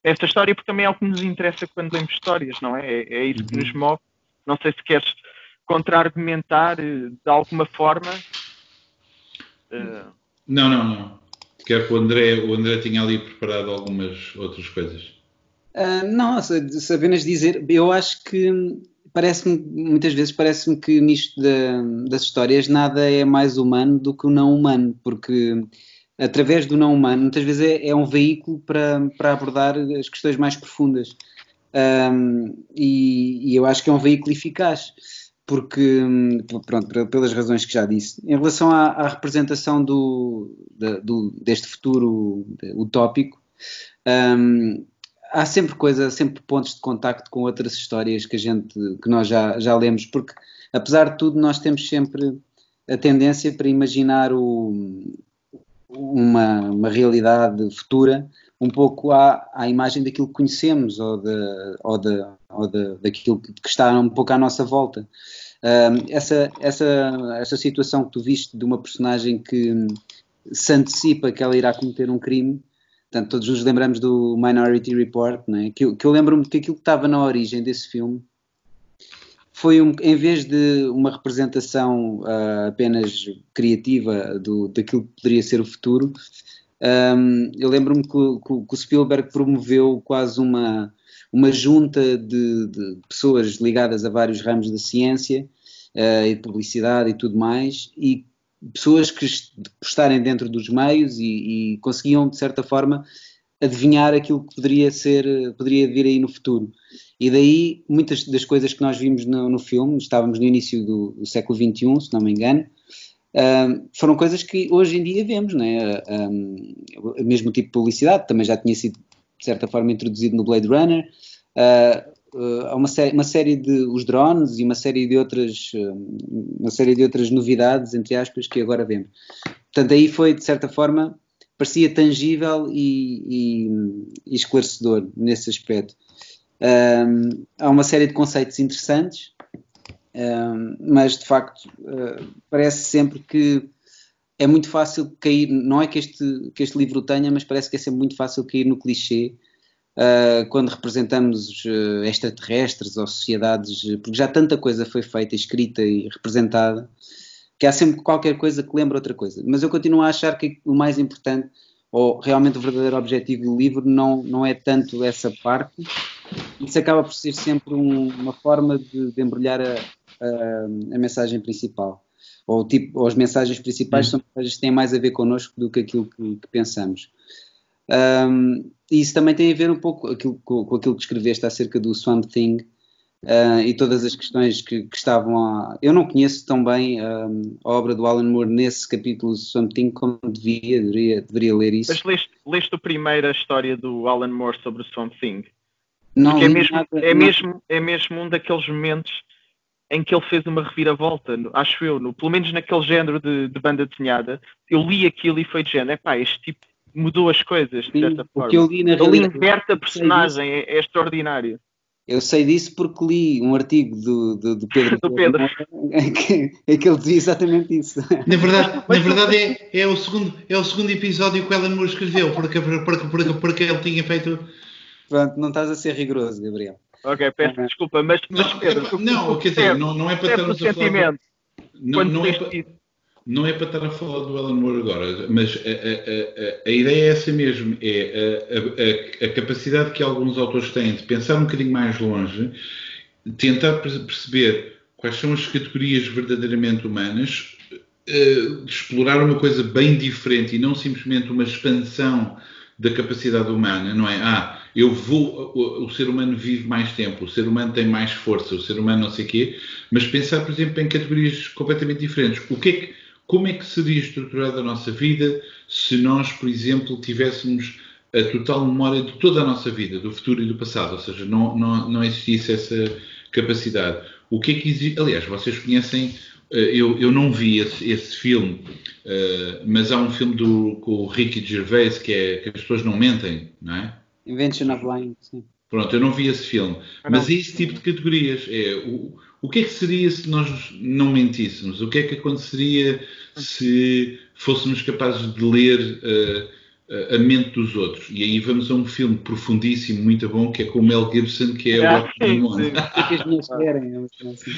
desta história, porque também é o que nos interessa quando lemos histórias, não é? É isso que nos move. Não sei se queres contra-argumentar de alguma forma. Não. Quero que o André tinha ali preparado algumas outras coisas. Não, se apenas dizer, eu acho que muitas vezes parece-me que nisto das histórias nada é mais humano do que o não humano, porque através do não humano muitas vezes é um veículo para abordar as questões mais profundas, e eu acho que é um veículo eficaz, porque, pronto, pelas razões que já disse. Em relação à representação deste futuro utópico, há sempre pontos de contacto com outras histórias que nós já lemos, porque apesar de tudo nós temos sempre a tendência para imaginar uma realidade futura um pouco à imagem daquilo que conhecemos ou daquilo que está um pouco à nossa volta. Essa situação que tu viste de uma personagem que se antecipa que ela irá cometer um crime. Portanto, todos nos lembramos do Minority Report, não é? Que eu lembro-me que aquilo que estava na origem desse filme foi, em vez de uma representação apenas criativa daquilo que poderia ser o futuro, eu lembro-me que o Spielberg promoveu quase uma junta de pessoas ligadas a vários ramos da ciência e de publicidade e tudo mais, e pessoas que estarem dentro dos meios e conseguiam, de certa forma, adivinhar aquilo que poderia vir aí no futuro. E daí, muitas das coisas que nós vimos no filme, estávamos no início do século XXI, se não me engano, foram coisas que hoje em dia vemos, não é? O mesmo tipo de publicidade também já tinha sido, de certa forma, introduzido no Blade Runner. Há uma série de os drones e uma série de outras novidades, entre aspas, que agora vemos. Portanto, aí foi, de certa forma, parecia tangível e esclarecedor nesse aspecto. Há uma série de conceitos interessantes, mas de facto parece sempre que é muito fácil cair, não é que este livro tenha, mas parece que é sempre muito fácil cair no clichê quando representamos extraterrestres ou sociedades, porque já tanta coisa foi feita, escrita e representada, que há sempre qualquer coisa que lembra outra coisa. Mas eu continuo a achar que o mais importante, ou realmente o verdadeiro objetivo do livro, não é tanto essa parte. Isso acaba por ser sempre uma forma de embrulhar a mensagem principal. Ou as mensagens principais são mensagens que têm mais a ver connosco do que aquilo que pensamos. E isso também tem a ver um pouco com aquilo que escreveste acerca do Swamp Thing e todas as questões que estavam lá. Eu não conheço tão bem a obra do Alan Moore nesse capítulo do Swamp Thing como deveria ler isso. Mas leste a primeira história do Alan Moore sobre o Swamp Thing? Não, porque é mesmo um daqueles momentos em que ele fez uma reviravolta, acho eu, pelo menos naquele género de banda desenhada. Eu li aquilo e foi de género, este tipo mudou as coisas, de certa forma. Ele inverte a personagem, é extraordinário. Eu sei disso porque li um artigo do Pedro. em que ele dizia exatamente isso. Na verdade é o segundo episódio que o Alan Moore escreveu, porque ele tinha feito... Pronto, não estás a ser rigoroso, Gabriel. Ok, peço desculpa, mas Pedro... quer dizer, não é para estarmos a falar... Não é para estar a falar do Alan Moore agora, mas a ideia é essa mesmo, é a capacidade que alguns autores têm de pensar um bocadinho mais longe, tentar perceber quais são as categorias verdadeiramente humanas, de explorar uma coisa bem diferente e não simplesmente uma expansão da capacidade humana, não é? O ser humano vive mais tempo, o ser humano tem mais força, o ser humano não sei o quê, mas pensar, por exemplo, em categorias completamente diferentes. Como é que seria estruturada a nossa vida se nós, por exemplo, tivéssemos a total memória de toda a nossa vida, do futuro e do passado, ou seja, não existisse essa capacidade? O que é que existe? Aliás, vocês conhecem eu não vi esse filme, mas há um filme com o Ricky Gervais que as pessoas não mentem, não é? Invention of Lying, sim. Pronto, eu não vi esse filme. Mas é esse tipo de categorias. O que é que seria se nós não mentíssemos? O que é que aconteceria se fôssemos capazes de ler a mente dos outros? E aí vamos a um filme profundíssimo, muito bom, que é com o Mel Gibson, que é o What We Want. O que as mulheres querem? Assim.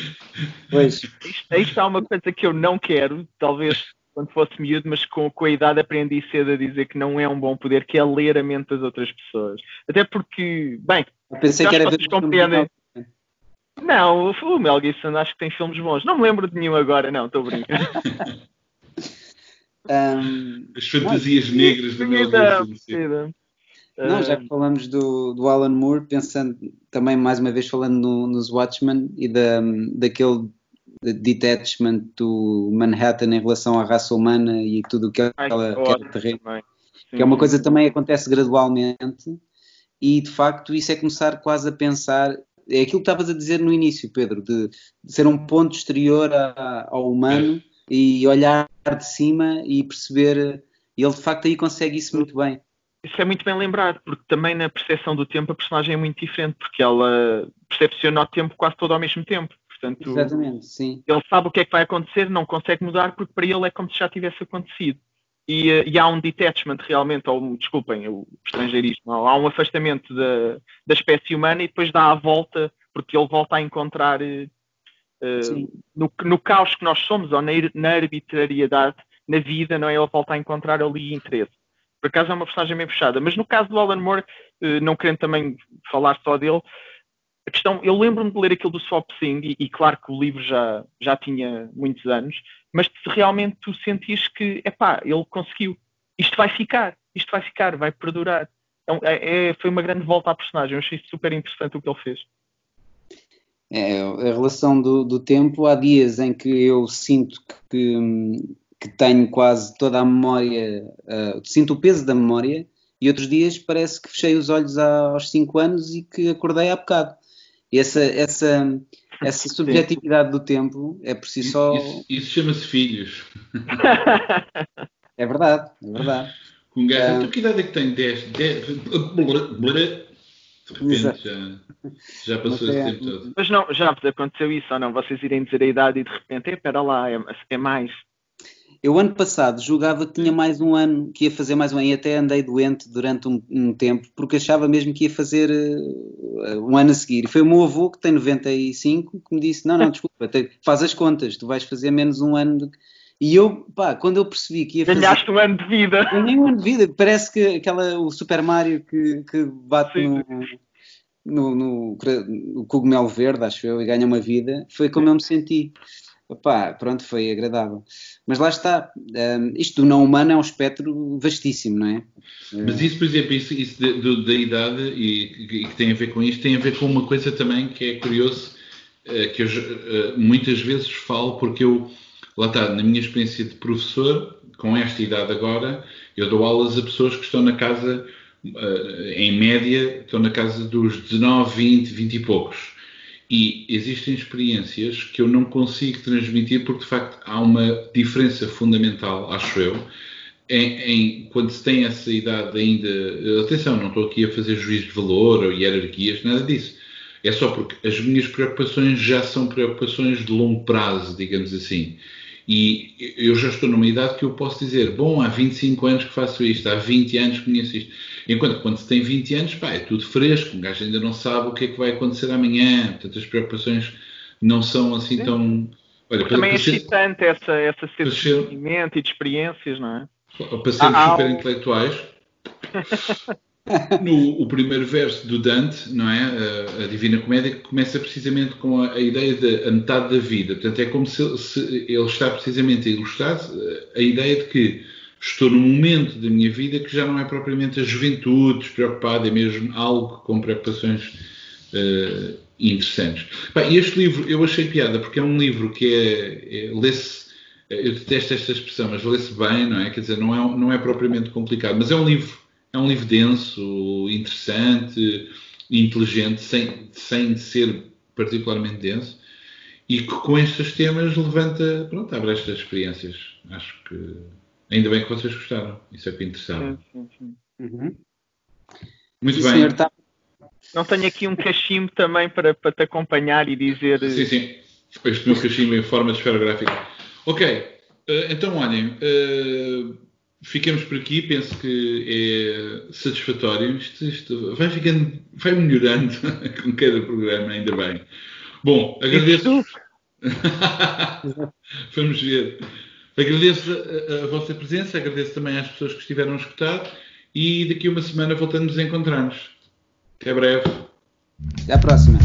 Pois. Aí está uma coisa que eu não quero, talvez quando fosse miúdo, mas com a idade aprendi cedo a dizer que não é um bom poder, que é ler a mente das outras pessoas. Até porque, bem, eu pensei que era vocês compreendem. Não, o Mel Gibson acho que tem filmes bons. Não me lembro de nenhum agora, não, estou brincando. As fantasias negras do Mel Gibson. Não, já que falamos do Alan Moore, pensando também mais uma vez falando nos Watchmen e daquele detachment do Manhattan em relação à raça humana e tudo o que aquela terreno, que é uma coisa que também acontece gradualmente e de facto isso é começar quase a pensar, é aquilo que estavas a dizer no início, Pedro, de ser um ponto exterior ao humano e olhar de cima e perceber, e ele de facto aí consegue isso muito bem. Isso é muito bem lembrado, porque também na percepção do tempo a personagem é muito diferente, porque ela percepciona o tempo quase todo ao mesmo tempo. Portanto, exatamente, sim. Ele sabe o que é que vai acontecer, não consegue mudar, porque para ele é como se já tivesse acontecido. E há um detachment realmente, desculpem, o estrangeirismo, há um afastamento da espécie humana e depois dá a volta, porque ele volta a encontrar no caos que nós somos, ou na arbitrariedade, na vida, não é? Ele volta a encontrar ali interesse. Por acaso é uma personagem bem fechada. Mas no caso do Alan Moore, não querendo também falar só dele, a questão, eu lembro-me de ler aquilo do Swamp Thing e claro que o livro já tinha muitos anos, mas se realmente tu sentires que, ele conseguiu, isto vai ficar, vai perdurar. Então, foi uma grande volta à personagem, eu achei super interessante o que ele fez. A relação do tempo, há dias em que eu sinto que tenho quase toda a memória, sinto o peso da memória, e outros dias parece que fechei os olhos aos 5 anos e que acordei há bocado. E essa subjetividade do tempo é por si só... Isso chama-se filhos. É verdade. Com um gajo, tu que idade é que tem? 10? De repente já passou esse tempo todo. Mas não, já vos aconteceu isso ou não? Vocês irem dizer a idade e de repente, espera lá, é mais... Eu ano passado julgava que tinha mais um ano, que ia fazer mais um ano, e até andei doente durante um tempo, porque achava mesmo que ia fazer um ano a seguir. E foi o meu avô, que tem 95, que me disse, não, desculpa, faz as contas, tu vais fazer menos um ano. E eu, quando eu percebi que ia fazer... Ganhaste um ano de vida. Ganhei um ano de vida, parece que o Super Mario que bate no cogumelo verde, acho eu, e ganha uma vida, foi como eu me senti. Pronto, foi agradável. Mas lá está, isto do não humano é um espectro vastíssimo, não é? Mas isso, por exemplo, isso da idade e que tem a ver com isto, tem a ver com uma coisa também que é curioso, que eu muitas vezes falo, porque lá está, na minha experiência de professor, com esta idade agora, eu dou aulas a pessoas que estão na casa, em média, estão na casa dos 19, 20 e poucos. E existem experiências que eu não consigo transmitir porque, de facto, há uma diferença fundamental, acho eu, quando se tem essa idade ainda... Atenção, não estou aqui a fazer juízo de valor ou hierarquias, nada disso. É só porque as minhas preocupações já são preocupações de longo prazo, digamos assim. E eu já estou numa idade que eu posso dizer, há 25 anos que faço isto, há 20 anos que conheço isto. Enquanto quando se tem 20 anos, é tudo fresco, um gajo ainda não sabe o que é que vai acontecer amanhã, portanto as preocupações não são assim tão... Olha, também é excitante essa sede de conhecimento e de experiências, não é? Para sermos super intelectuais... O primeiro verso do Dante, não é? A Divina Comédia, começa precisamente com a ideia da metade da vida. Portanto, é como se ele está precisamente a ilustrar a ideia de que estou num momento da minha vida que já não é propriamente a juventude despreocupada, é mesmo algo com preocupações interessantes. E este livro eu achei piada, porque é um livro que lê-se, eu detesto esta expressão, mas lê-se bem, não é? Quer dizer, não é propriamente complicado, mas é um livro denso, interessante, inteligente, sem ser particularmente denso. e que com estes temas levanta, pronto, abre estas experiências. Acho que ainda bem que vocês gostaram. Isso é que interessava. Sim. Uhum. Muito Sim, bem. senhor, tá. Não tenho aqui um cachimbo também para te acompanhar e dizer... Sim. Este meu cachimbo em forma de esferográfica. Ok. Então, olhem, ficamos por aqui. Penso que é satisfatório. Isto vai melhorando com cada programa, ainda bem. Bom, agradeço. Vamos ver. Agradeço a vossa presença, agradeço também às pessoas que estiveram a escutar e daqui a uma semana voltamos a encontrar-nos. Até breve. Até à próxima.